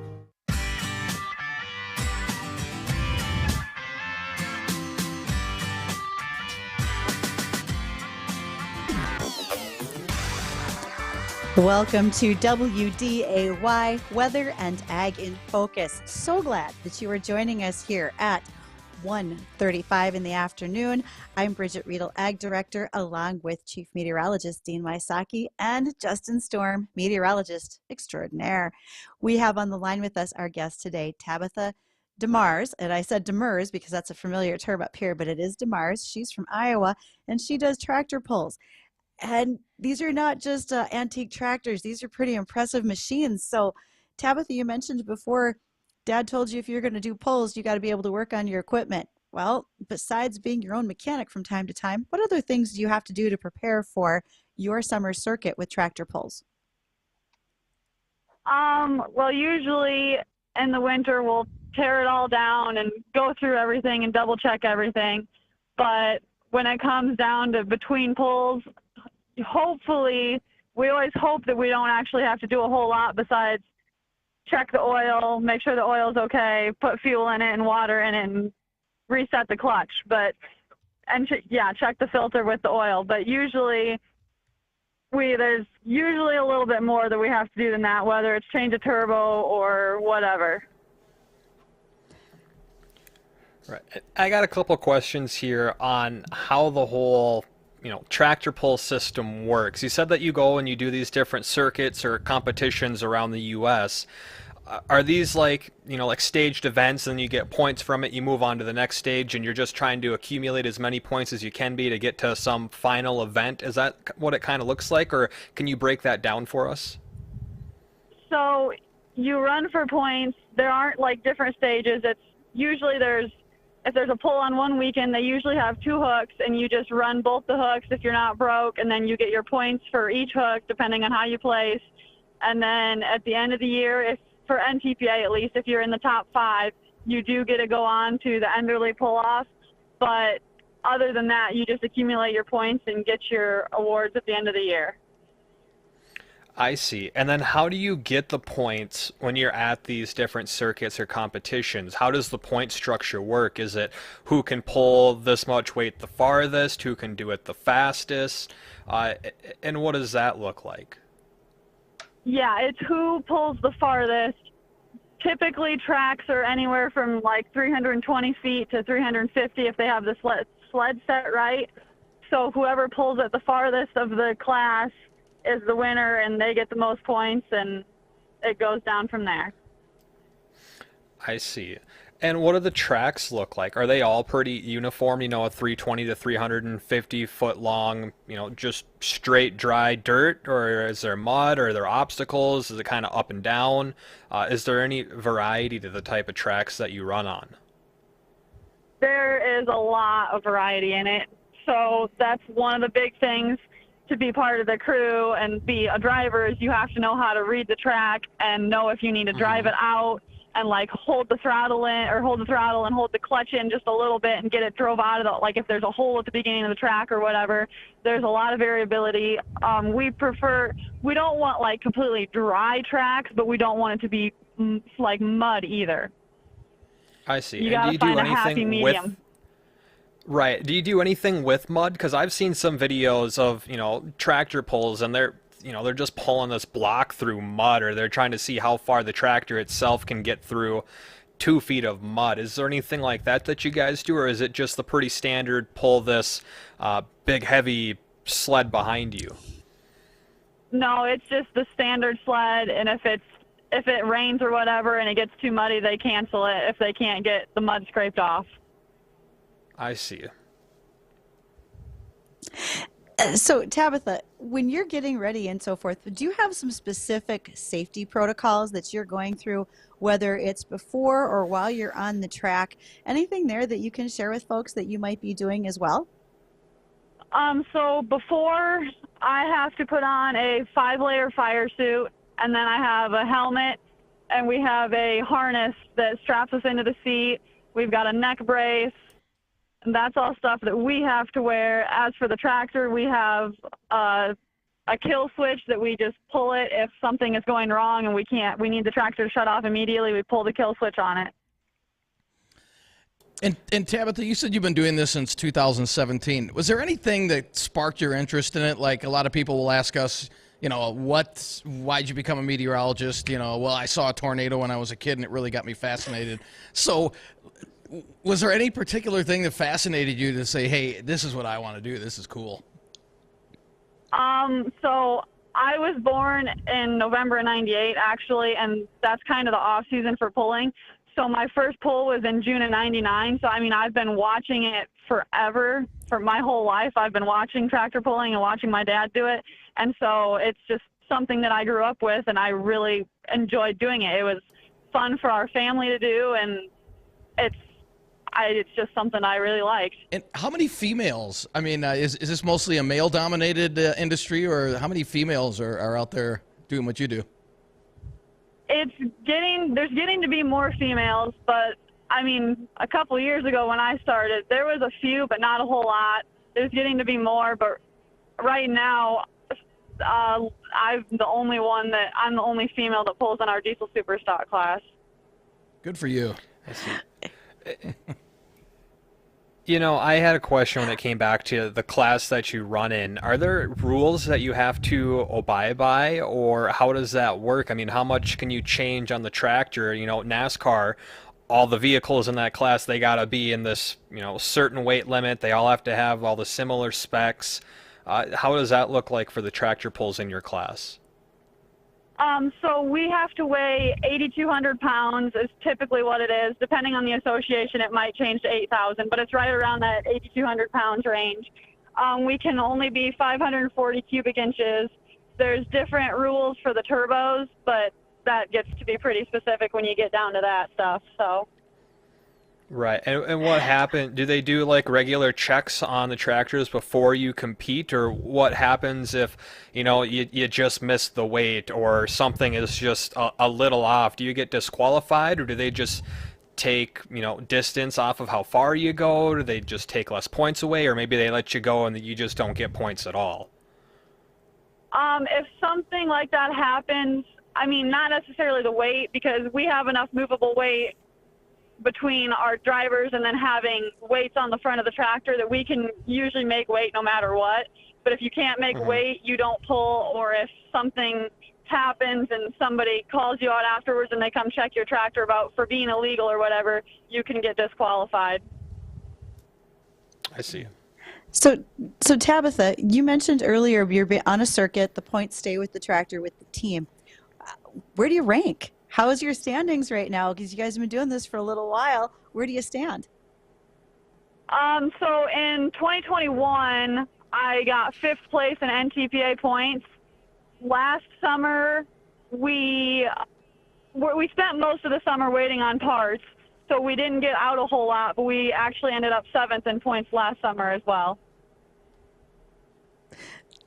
Speaker 7: Welcome to WDAY Weather and Ag in Focus. So glad that you are joining us here at 1:35 in the afternoon. I'm Bridgette Readel, Ag Director, along with Chief Meteorologist Dean Wysocki and Justin Storm, Meteorologist Extraordinaire. We have on the line with us our guest today, Tabitha Demers, and I said Demers because that's a familiar term up here, but it is Demers. She's from Iowa, and she does tractor pulls. And these are not just antique tractors. These are pretty impressive machines. So, Tabitha, you mentioned before, Dad told you if you're going to do pulls, you got to be able to work on your equipment. Well, besides being your own mechanic from time to time, what other things do you have to do to prepare for your summer circuit with tractor pulls?
Speaker 1: Well, usually in the winter, we'll tear it all down and go through everything and double check everything. But when it comes down to between pulls, hopefully, we always hope that we don't actually have to do a whole lot besides check the oil, make sure the oil's okay, put fuel in it and water in it, and reset the clutch. Check the filter with the oil. But usually, there's usually a little bit more that we have to do than that, whether it's change a turbo or whatever.
Speaker 5: Right. I got a couple questions here on how the whole tractor pull system works. You said that you go and you do these different circuits or competitions around the U.S. Are these like staged events and you get points from it, you move on to the next stage and you're just trying to accumulate as many points as you can be to get to some final event? Is that what it kind of looks like, or can you break that down for us?
Speaker 1: So you run for points. There aren't like different stages. It's usually there's if there's a pull on one weekend, they usually have 2 hooks, and you just run both the hooks if you're not broke, and then you get your points for each hook depending on how you place. And then at the end of the year, if for NTPA at least, if you're in the top 5, you do get to go on to the Enderley pull-off. But other than that, you just accumulate your points and get your awards at the end of the year.
Speaker 5: I see. And then how do you get the points when you're at these different circuits or competitions? How does the point structure work? Is it who can pull this much weight the farthest, who can do it the fastest, and what does that look like?
Speaker 1: Yeah, it's who pulls the farthest. Typically, tracks are anywhere from like 320 feet to 350 if they have the sled set right. So whoever pulls it the farthest of the class is the winner, and they get the most points, and it goes down from there.
Speaker 5: I see. And what do the tracks look like? Are they all pretty uniform? You know, a 320 to 350 foot long, you know, just straight dry dirt, or is there mud, or are there obstacles? Is it kind of up and down? Is there any variety to the type of tracks that you run on?
Speaker 1: There is a lot of variety in it. So that's one of the big things to be part of the crew and be a driver is you have to know how to read the track and know if you need to drive it out and like hold the throttle in or hold the throttle and hold the clutch in just a little bit and get it drove out of the, like if there's a hole at the beginning of the track or whatever. There's a lot of variability. We don't want like completely dry tracks, but we don't want it to be like mud either.
Speaker 5: I see.
Speaker 1: You gotta find a happy medium.
Speaker 5: Right. Do you do anything with mud? Because I've seen some videos of, you know, tractor pulls, and they're just pulling this block through mud, or they're trying to see how far the tractor itself can get through 2 feet of mud. Is there anything like that you guys do, or is it just the pretty standard pull this big heavy sled behind you?
Speaker 1: No, it's just the standard sled, and if it rains or whatever and it gets too muddy, they cancel it if they can't get the mud scraped off.
Speaker 5: I see.
Speaker 7: So, Tabitha, when you're getting ready and so forth, do you have some specific safety protocols that you're going through, whether it's before or while you're on the track? Anything there that you can share with folks that you might be doing as well?
Speaker 1: So before, I have to put on a 5-layer fire suit, and then I have a helmet, and we have a harness that straps us into the seat. We've got a neck brace. And that's all stuff that we have to wear. As for the tractor, we have a kill switch that we just pull it if something is going wrong and we need the tractor to shut off immediately. We pull the kill switch on it.
Speaker 6: And Tabitha, you said you've been doing this since 2017. Was there anything that sparked your interest in it? Like a lot of people will ask us, you know, why'd you become a meteorologist? You know, well, I saw a tornado when I was a kid and it really got me fascinated. So was there any particular thing that fascinated you to say, hey, this is what I want to do, this is cool?
Speaker 1: So I was born in November of 98, actually, and that's kind of the off season for pulling. So my first pull was in June of 99. So, I mean, I've been watching it forever. For my whole life, I've been watching tractor pulling and watching my dad do it. And so it's just something that I grew up with, and I really enjoyed doing it. It was fun for our family to do, and it's just something I really liked.
Speaker 6: And how many females? I mean, is this mostly a male-dominated industry, or how many females are out there doing what you do?
Speaker 1: There's getting to be more females, but I mean, a couple of years ago when I started, there was a few, but not a whole lot. There's getting to be more, but right now, I'm the only female that pulls in our diesel super stock class.
Speaker 6: Good for you.
Speaker 5: I see. You know, I had a question when it came back to the class that you run in. Are there rules that you have to abide by, or how does that work? I mean, how much can you change on the tractor? You know, NASCAR, all the vehicles in that class, they got to be in this, you know, certain weight limit. They all have to have all the similar specs. How does that look like for the tractor pulls in your class?
Speaker 1: So we have to weigh 8,200 pounds is typically what it is. Depending on the association, it might change to 8,000, but it's right around that 8,200 pounds range. We can only be 540 cubic inches. There's different rules for the turbos, but that gets to be pretty specific when you get down to that stuff. So.
Speaker 5: Right. And what happened? Do they do like regular checks on the tractors before you compete, or what happens if, you just miss the weight or something is just a little off? Do you get disqualified, or do they just take, distance off of how far you go? Do they just take less points away, or maybe they let you go and you just don't get points at all?
Speaker 1: If something like that happens, I mean, not necessarily the weight, because we have enough movable weight between our drivers and then having weights on the front of the tractor that we can usually make weight no matter what. But if you can't make weight, you don't pull, or if something happens and somebody calls you out afterwards and they come check your tractor for being illegal or whatever, you can get disqualified.
Speaker 5: I see.
Speaker 7: So Tabitha, you mentioned earlier you're on a circuit, the points stay with the tractor, with the team. Where do you rank? How is your standings right now? Because you guys have been doing this for a little while. Where do you stand?
Speaker 1: So in 2021, I got 5th place in NTPA points. Last summer, we spent most of the summer waiting on parts, so we didn't get out a whole lot, but we actually ended up 7th in points last summer as well.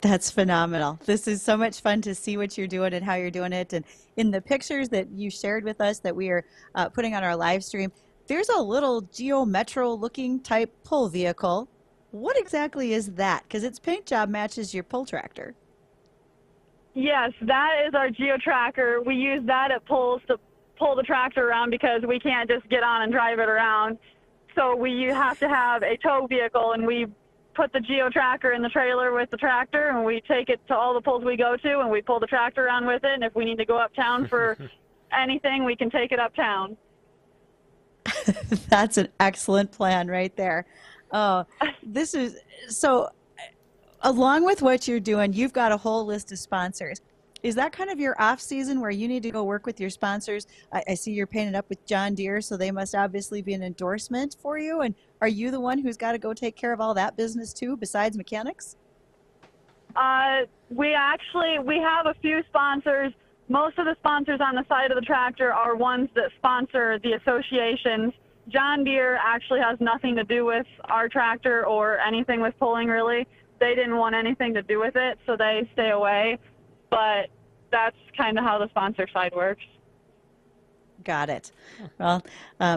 Speaker 7: That's phenomenal. This is so much fun to see what you're doing and how you're doing it. And in the pictures that you shared with us that we are putting on our live stream, there's a little Geo Metro looking type pull vehicle. What exactly is that? Because its paint job matches your pull tractor.
Speaker 1: Yes, that is our Geo Tracker. We use that at pulls to pull the tractor around because we can't just get on and drive it around. So we have to have a tow vehicle, and we put the Geo Tracker in the trailer with the tractor, and we take it to all the pulls we go to, and we pull the tractor around with it. And if we need to go uptown for anything, we can take it uptown.
Speaker 7: That's an excellent plan right there. This is so. Along with what you're doing, you've got a whole list of sponsors. Is that kind of your off season where you need to go work with your sponsors? I see you're painted up with John Deere, so they must obviously be an endorsement for you. And are you the one who's got to go take care of all that business too, besides mechanics?
Speaker 1: We have a few sponsors. Most of the sponsors on the side of the tractor are ones that sponsor the associations. John Deere actually has nothing to do with our tractor or anything with pulling, really. They didn't want anything to do with it, so they stay away. But that's kind of how the sponsor side works.
Speaker 7: Got it. Well,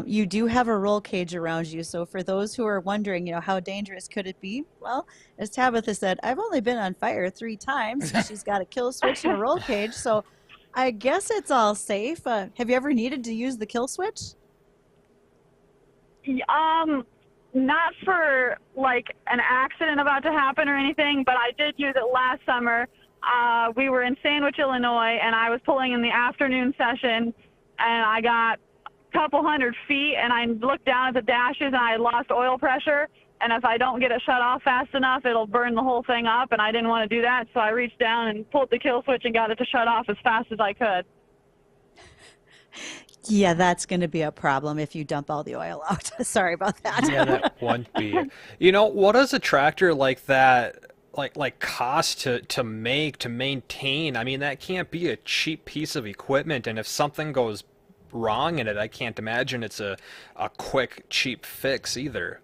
Speaker 7: you do have a roll cage around you. So for those who are wondering, how dangerous could it be? Well, as Tabitha said, I've only been on fire 3 times. She's got a kill switch and a roll cage. So I guess it's all safe. Have you ever needed to use the kill switch?
Speaker 1: Not for like an accident about to happen or anything, but I did use it last summer. We were in Sandwich, Illinois, and I was pulling in the afternoon session, and I got a couple hundred feet, and I looked down at the dashes, and I lost oil pressure, and if I don't get it shut off fast enough, it'll burn the whole thing up, and I didn't want to do that, so I reached down and pulled the kill switch and got it to shut off as fast as I could.
Speaker 7: Yeah, that's going to be a problem if you dump all the oil out. Sorry about that.
Speaker 5: Yeah, that won't be. What does a tractor like that like cost to make, to maintain? I mean, that can't be a cheap piece of equipment, and if something goes wrong in it, I can't imagine it's a quick, cheap fix either.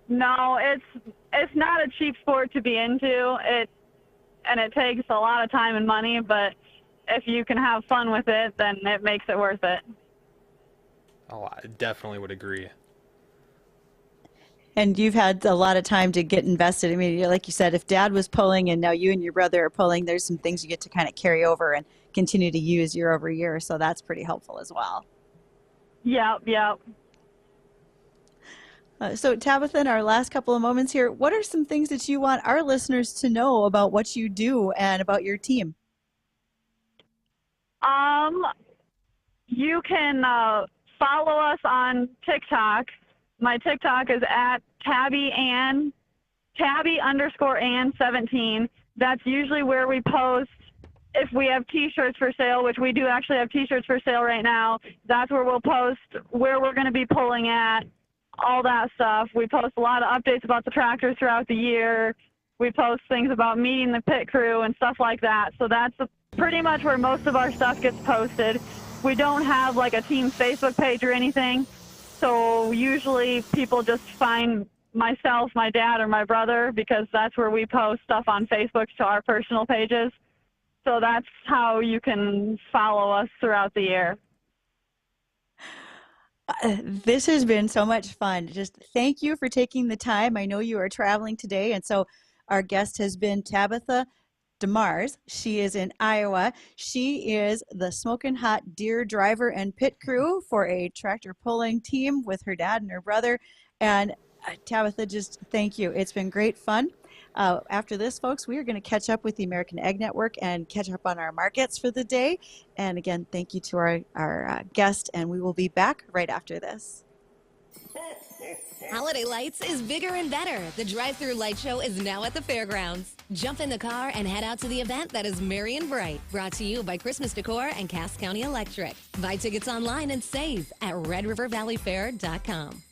Speaker 1: No, it's not a cheap sport to be into. It takes a lot of time and money, but if you can have fun with it, then it makes it worth it.
Speaker 5: Oh, I definitely would agree.
Speaker 7: And you've had a lot of time to get invested. I mean, like you said, if Dad was pulling and now you and your brother are pulling, there's some things you get to kind of carry over and continue to use year over year. So that's pretty helpful as well.
Speaker 1: Yep.
Speaker 7: So Tabitha, in our last couple of moments here, what are some things that you want our listeners to know about what you do and about your team?
Speaker 1: You can follow us on TikTok. My TikTok is at Tabby_Ann17. That's usually where we post if we have T-shirts for sale, which we do actually have T-shirts for sale right now. That's where we'll post where we're going to be pulling at, all that stuff. We post a lot of updates about the tractors throughout the year. We post things about meeting the pit crew and stuff like that. So that's pretty much where most of our stuff gets posted. We don't have like a team Facebook page or anything, So usually people just find myself, my dad, or my brother because that's where we post stuff on Facebook to our personal pages. So that's how you can follow us throughout the year.
Speaker 7: This has been so much fun. Just thank you for taking the time. I know you are traveling today, and so our guest has been Tabitha Demers. She is in Iowa. She is the smoking hot deer driver and pit crew for a tractor pulling team with her dad and her brother. And Tabitha, just thank you. It's been great fun. After this, folks, we are going to catch up with the American Ag Network and catch up on our markets for the day. And again, thank you to our guest, and we will be back right after this.
Speaker 15: Holiday Lights is bigger and better. The drive-through light show is now at the fairgrounds. Jump in the car and head out to the event that is merry and bright. Brought to you by Christmas Decor and Cass County Electric. Buy tickets online and save at RedRiverValleyFair.com.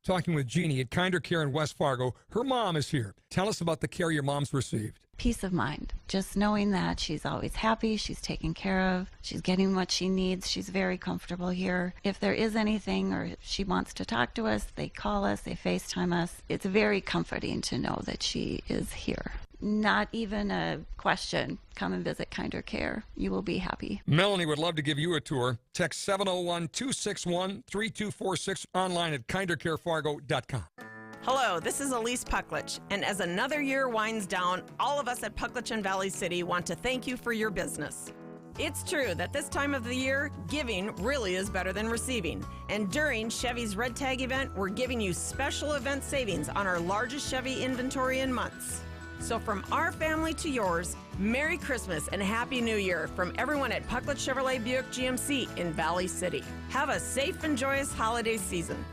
Speaker 3: Talking with Jeannie at Kinder Care in West Fargo. Her mom is here. Tell us about the care your mom's received.
Speaker 12: Peace of mind. Just knowing that she's always happy, she's taken care of, she's getting what she needs, she's very comfortable here. If there is anything or she wants to talk to us, they call us, they FaceTime us. It's very comforting to know that she is here. Not even a question. Come and visit Kinder Care. You will be happy.
Speaker 3: Melanie would love to give you a tour. Text 701-261-3246 online at kindercarefargo.com.
Speaker 16: Hello, this is Elise Pucklich, and as another year winds down, all of us at Pucklich and Valley City want to thank you for your business. It's true that this time of the year, giving really is better than receiving. And during Chevy's Red Tag event, we're giving you special event savings on our largest Chevy inventory in months. So from our family to yours, Merry Christmas and Happy New Year from everyone at Pucklich Chevrolet Buick GMC in Valley City. Have a safe and joyous holiday season.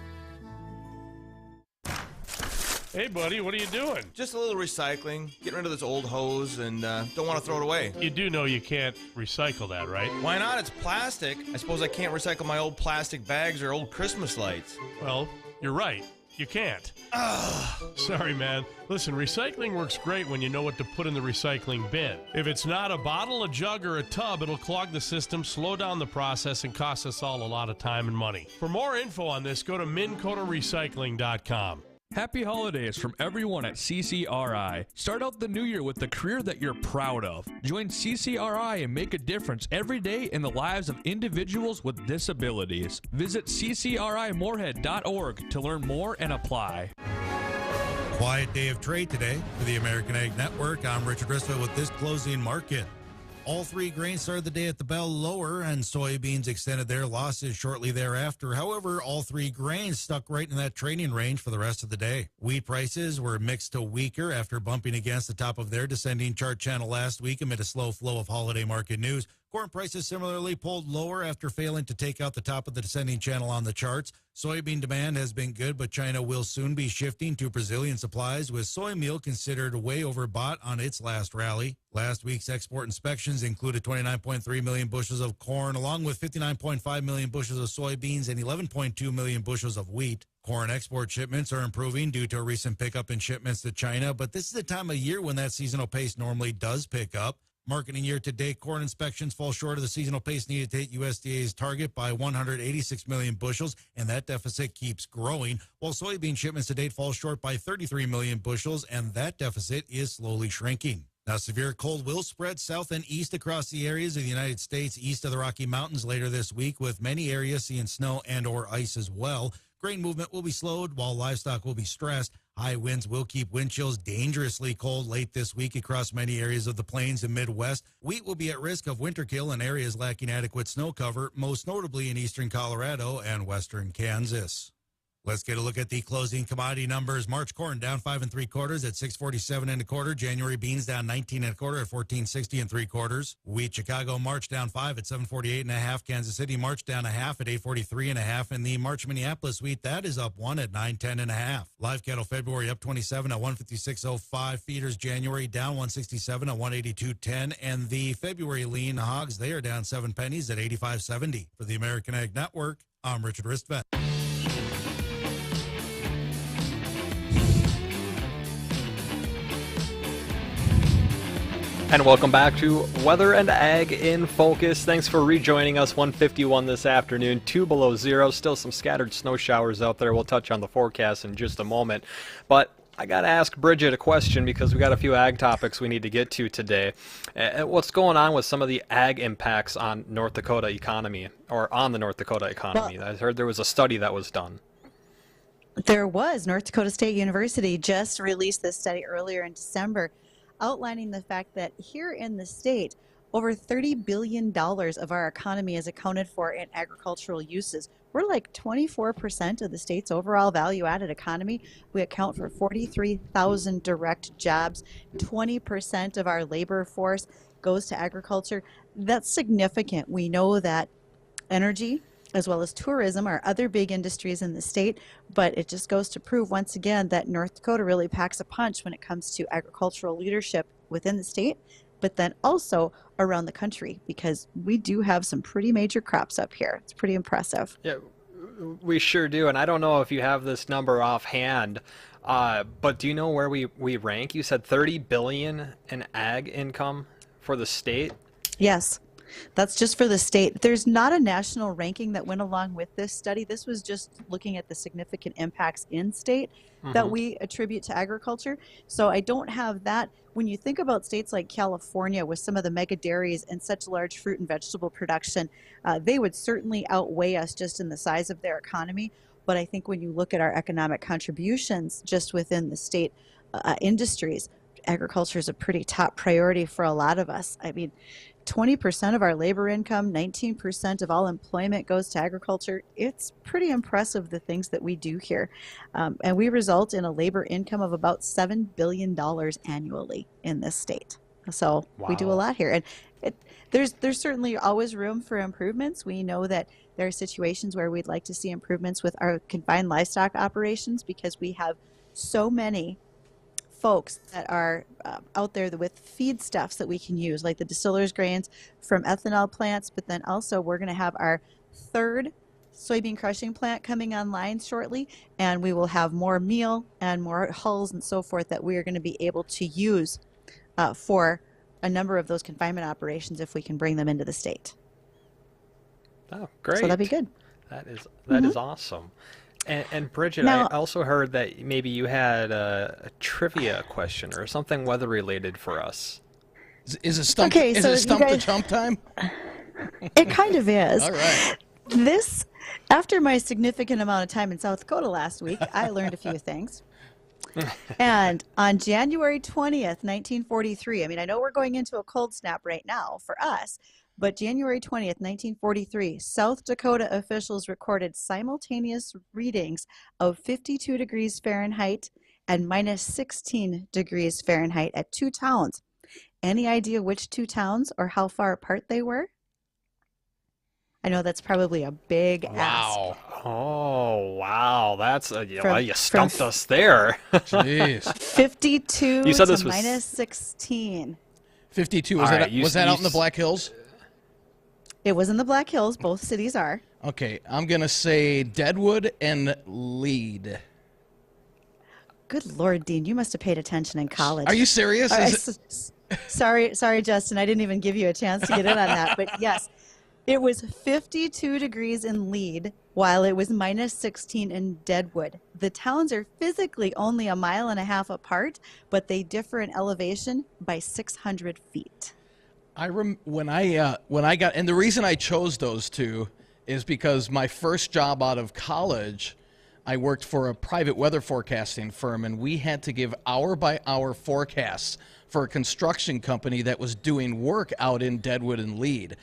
Speaker 13: Hey, buddy, what are you doing?
Speaker 14: Just a little recycling, getting rid of this old hose, and don't want to throw it away.
Speaker 13: You do know you can't recycle that, right?
Speaker 14: Why not? It's plastic. I suppose I can't recycle my old plastic bags or old Christmas lights.
Speaker 13: Well, you're right. You can't. Sorry, man. Listen, recycling works great when you know what to put in the recycling bin. If it's not a bottle, a jug, or a tub, it'll clog the system, slow down the process, and cost us all a lot of time and money. For more info on this, go to mincotarecycling.com.
Speaker 24: Happy holidays from everyone at CCRI. Start out the new year with the career that you're proud of. Join CCRI and make a difference every day in the lives of individuals with disabilities. Visit ccrimorehead.org to learn more and apply.
Speaker 25: Quiet day of trade today for the American Ag Network. I'm Richard Risva with this closing market. All three grains started the day at the bell lower, and soybeans extended their losses shortly thereafter. However, all three grains stuck right in that trading range for the rest of the day. Wheat prices were mixed to weaker after bumping against the top of their descending chart channel last week amid a slow flow of holiday market news. Corn prices similarly pulled lower after failing to take out the top of the descending channel on the charts. Soybean demand has been good, but China will soon be shifting to Brazilian supplies, with soy meal considered way overbought on its last rally. Last week's export inspections included 29.3 million bushels of corn, along with 59.5 million bushels of soybeans and 11.2 million bushels of wheat. Corn export shipments are improving due to a recent pickup in shipments to China, but this is the time of year when that seasonal pace normally does pick up. Marketing year-to-date corn inspections fall short of the seasonal pace needed to hit USDA's target by 186 million bushels, and that deficit keeps growing, while soybean shipments to date fall short by 33 million bushels, and that deficit is slowly shrinking. Now, severe cold will spread south and east across the areas of the United States east of the Rocky Mountains later this week, with many areas seeing snow and or ice as well. Grain movement will be slowed while livestock will be stressed. High winds will keep wind chills dangerously cold late this week across many areas of the plains and Midwest. Wheat will be at risk of winter kill in areas lacking adequate snow cover, most notably in eastern Colorado and western Kansas. Let's get a look at the closing commodity numbers. March corn down 5 3/4 at $6.47 1/4. January beans down 19 1/4 at $14.60 3/4. Wheat Chicago March down 5 at $7.48 1/2. Kansas City March down 1/2 at $8.43 1/2. And the March Minneapolis wheat, that is up 1 at $9.10 1/2. Live cattle February up 27 at $156.05. Feeders January down 167 at $182.10. And the February lean hogs, they are down 7 pennies at $85.70. For the American Ag Network, I'm Richard Ristvet.
Speaker 5: And welcome back to Weather and Ag in Focus. Thanks for rejoining us. 151 this afternoon, 2 below zero. Still some scattered snow showers out there. We'll touch on the forecast in just a moment. But I got to ask Bridgette a question because we got a few ag topics we need to get to today. What's going on with some of the ag impacts on North Dakota economy, or on the North Dakota economy? I heard there was a study that was done.
Speaker 7: There was. North Dakota State University just released this study earlier in December, outlining the fact that here in the state, over $30 billion of our economy is accounted for in agricultural uses. We're like 24% of the state's overall value-added economy. We account for 43,000 direct jobs. 20% of our labor force goes to agriculture. That's significant. We know that energy, as well as tourism, are other big industries in the state, but it just goes to prove once again that North Dakota really packs a punch when it comes to agricultural leadership within the state, but then also around the country, because we do have some pretty major crops up here. It's pretty impressive.
Speaker 5: Yeah, we sure do. And I don't know if you have this number offhand, but do you know where we rank? You said 30 billion in ag income for the state?
Speaker 7: Yes. That's just for the state. There's not a national ranking that went along with this study. This was just looking at the significant impacts in state that we attribute to agriculture. So I don't have that. When you think about states like California with some of the mega dairies and such large fruit and vegetable production, they would certainly outweigh us just in the size of their economy. But I think when you look at our economic contributions just within the state industries, agriculture is a pretty top priority for a lot of us. I mean, 20% of our labor income, 19% of all employment goes to agriculture. It's pretty impressive, the things that we do here. And we result in a labor income of about $7 billion annually in this state. So we do a lot here. And there's certainly always room for improvements. We know that there are situations where we'd like to see improvements with our confined livestock operations, because we have so many folks that are out there with feedstuffs that we can use, like the distillers grains from ethanol plants, but then also we're going to have our third soybean crushing plant coming online shortly, and we will have more meal and more hulls and so forth that we are going to be able to use for a number of those confinement operations if we can bring them into the state.
Speaker 5: Oh, great.
Speaker 7: So that'd be good.
Speaker 5: That is awesome. And Bridgette,
Speaker 7: Now,
Speaker 5: I also heard that maybe you had a trivia question or something weather related for us.
Speaker 6: Is it stump?
Speaker 7: Okay,
Speaker 6: is
Speaker 7: so
Speaker 6: it stump
Speaker 7: you
Speaker 6: to
Speaker 7: guys-
Speaker 6: chump time?
Speaker 7: It kind of is.
Speaker 6: All right.
Speaker 7: This, after my significant amount of time in South Dakota last week, I learned a few things. And on January 20th, 1943, I mean, I know we're going into a cold snap right now for us, but January 20th, 1943, South Dakota officials recorded simultaneous readings of 52 degrees Fahrenheit and minus 16 degrees Fahrenheit at two towns. Any idea which two towns or how far apart they were? I know that's probably a big ask.
Speaker 5: Oh, wow. That's you stumped us there.
Speaker 6: Jeez.
Speaker 7: 52
Speaker 5: You said
Speaker 7: to
Speaker 5: this was
Speaker 7: minus 16.
Speaker 6: 52.
Speaker 5: All
Speaker 6: Was
Speaker 5: right,
Speaker 6: that out in the Black Hills?
Speaker 7: It was in the Black Hills. Both cities are.
Speaker 6: Okay, I'm going to say Deadwood and Lead.
Speaker 7: Good Lord, Dean, you must have paid attention in college.
Speaker 6: Are you serious?
Speaker 7: All right, sorry, Justin, I didn't even give you a chance to get in on that. But yes, it was 52 degrees in Lead, while it was minus 16 in Deadwood. The towns are physically only a mile and a half apart, but they differ in elevation by 600 feet.
Speaker 6: When I got, and the reason I chose those two is because my first job out of college, I worked for a private weather forecasting firm, and we had to give hour-by-hour forecasts for a construction company that was doing work out in Deadwood and Lead.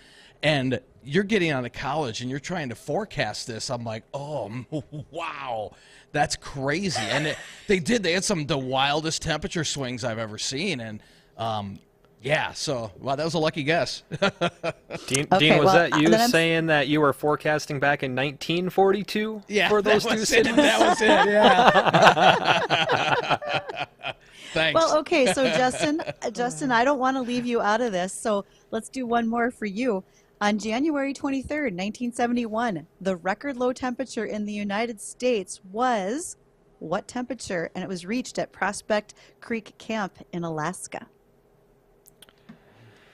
Speaker 6: And you're getting out of college and you're trying to forecast this. I'm like, oh, wow, that's crazy. And they had some of the wildest temperature swings I've ever seen. And yeah, so wow, that was a lucky guess.
Speaker 5: Dean, was that you saying that you were forecasting back in 1942 for those two cities?
Speaker 6: That was it, yeah. Thanks.
Speaker 7: Well, okay, so Justin, I don't want to leave you out of this, so let's do one more for you. On January 23rd, 1971, the record low temperature in the United States was what temperature? And it was reached at Prospect Creek Camp in Alaska.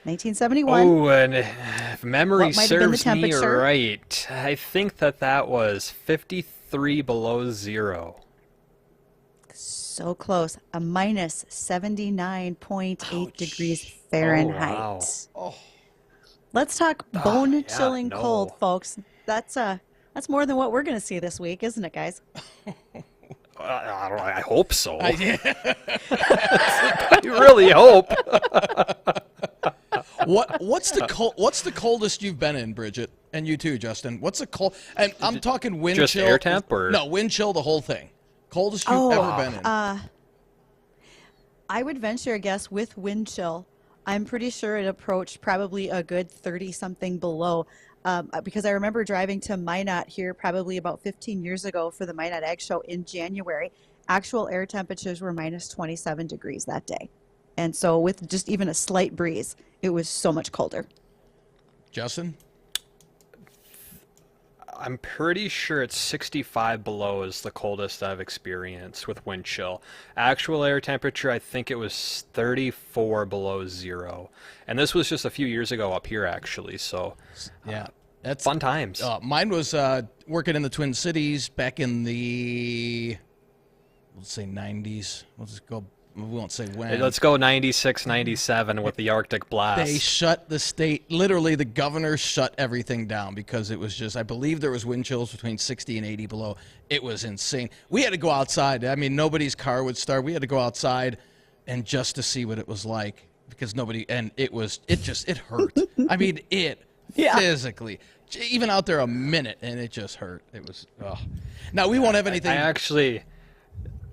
Speaker 7: 1971.
Speaker 5: Oh, and if memory
Speaker 7: What might have been the
Speaker 5: serves me
Speaker 7: temperature?
Speaker 5: right, I think that was 53 below zero.
Speaker 7: So close. A minus 79.8 degrees Fahrenheit.
Speaker 5: Oh, wow.
Speaker 7: Let's talk bone-chilling
Speaker 5: no.
Speaker 7: cold, folks. That's more than what we're going to see this week, isn't it, guys?
Speaker 5: I hope so.
Speaker 6: Yeah.
Speaker 5: I really hope.
Speaker 6: What's the coldest you've been in, Bridgette? And you too, Justin. What's the cold? And I'm talking wind
Speaker 5: Just
Speaker 6: chill.
Speaker 5: air temp or
Speaker 6: No, wind chill, the whole thing. Coldest you've ever been in.
Speaker 7: I would venture a guess with wind chill. I'm pretty sure it approached probably a good 30-something below. Because I remember driving to Minot here probably about 15 years ago for the Minot Ag Show in January. Actual air temperatures were minus 27 degrees that day. And so with just even a slight breeze, it was so much colder.
Speaker 6: Justin?
Speaker 5: I'm pretty sure it's 65 below is the coldest I've experienced with wind chill. Actual air temperature, I think it was 34 below zero. And this was just a few years ago up here, actually. So,
Speaker 6: yeah, that's
Speaker 5: fun times.
Speaker 6: Mine was working in the Twin Cities back in the, let's say 90s. Let's go. We won't say when.
Speaker 5: Hey, let's go 96, 97 with the Arctic blast.
Speaker 6: They shut the state, literally the governor shut everything down because it was just, I believe there was wind chills between 60 and 80 below. It was insane. We had to go outside. I mean, nobody's car would start. We had to go outside and just to see what it was like because it hurt. I mean, physically, even out there a minute and it just hurt. It was, Now we won't have anything.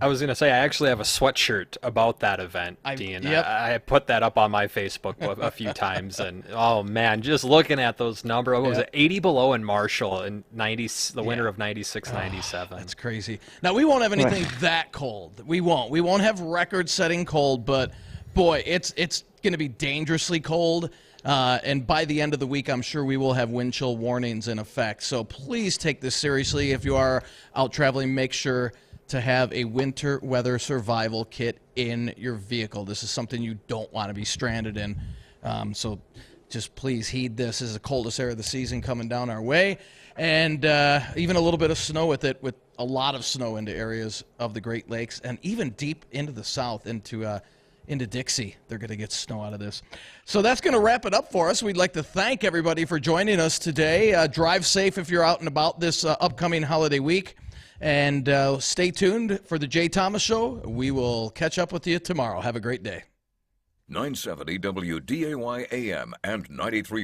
Speaker 5: I was going to say, I actually have a sweatshirt about that event, Dean.
Speaker 6: Yep.
Speaker 5: I put that up on my Facebook a few times, and oh man, just looking at those numbers, what was it, 80 below in Marshall in the winter of 96, 97.
Speaker 6: That's crazy. Now, we won't have anything that cold. We won't. We won't have record-setting cold, but boy, it's going to be dangerously cold. And by the end of the week, I'm sure we will have wind chill warnings in effect. So please take this seriously. If you are out traveling, make sure to have a winter weather survival kit in your vehicle. This is something you don't want to be stranded in. So just please heed this. This is the coldest air of the season coming down our way. And even a little bit of snow with it, with a lot of snow into areas of the Great Lakes and even deep into the south, into Dixie. They're going to get snow out of this. So that's going to wrap it up for us. We'd like to thank everybody for joining us today. Drive safe if you're out and about this upcoming holiday week. And stay tuned for the Jay Thomas Show. We will catch up with you tomorrow. Have a great day.
Speaker 17: 970 WDAY AM and 93.